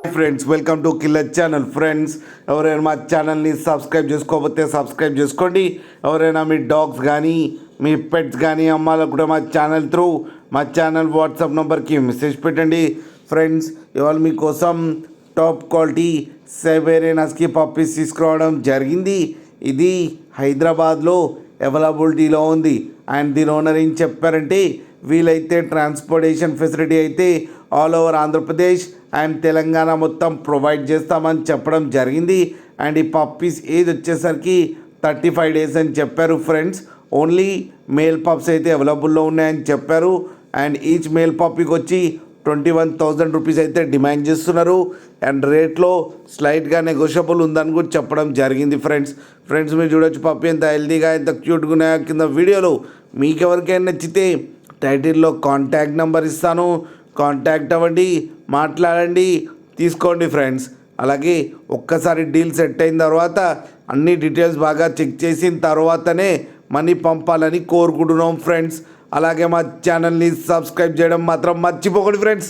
Friends welcome to killer channel. Friends ఎవరైనా మా ఛానల్ని సబ్స్క్రైబ్ చేసుకోకపోతే సబ్స్క్రైబ్ చేసుకోండి. ఎవరైనా మీ డాగ్స్ కానీ మీ పెట్స్ కానీ అమ్మాలకు కూడా మా ఛానల్ త్రూ మా ఛానల్ వాట్సాప్ నెంబర్కి మెసేజ్ పెట్టండి. ఫ్రెండ్స్ ఇవాళ మీకోసం top quality Siberian husky puppies తీసుకురావడం జరిగింది. ఇది హైదరాబాద్లో అవైలబిలిటీలో ఉంది. అండ్ దీని ఓనర్ ఏం చెప్పారంటే వీలైతే ట్రాన్స్పోర్టేషన్ ఫెసిలిటీ అయితే all over Andhra Pradesh and Telangana మొత్తం ప్రొవైడ్ చేస్తామని చెప్పడం జరిగింది. అండ్ ఈ పప్పీస్ ఏజ్ వచ్చేసరికి 35 days అని చెప్పారు. ఫ్రెండ్స్ ఓన్లీ మేల్ పప్స్ అయితే అవైలబుల్లో ఉన్నాయని చెప్పారు. అండ్ ఈచ్ మేల్ పప్పీకి వచ్చి 21,000 రూపీస్ అయితే డిమాండ్ చేస్తున్నారు. అండ్ రేట్లో స్లైట్గా నెగోషియబుల్ ఉందని కూడా చెప్పడం జరిగింది. ఫ్రెండ్స్ మీరు చూడొచ్చు పప్పి ఎంత హెల్తీగా ఎంత క్యూట్గా ఉన్నాయో కింద వీడియోలో. మీకు ఎవరికైనా నచ్చితే టైటిల్లో కాంటాక్ట్ నెంబర్ ఇస్తాను, కాంటాక్ట్ అవ్వండి, మాట్లాడండి, తీసుకోండి ఫ్రెండ్స్. అలాగే ఒక్కసారి డీల్ సెట్ అయిన తర్వాత అన్ని డీటెయిల్స్ బాగా చెక్ చేసిన తర్వాతనే మనీ పంపాలని కోరుకుంటున్నాం ఫ్రెండ్స్. అలాగే మా ఛానల్ని సబ్స్క్రైబ్ చేయడం మాత్రం మర్చిపోకండి ఫ్రెండ్స్.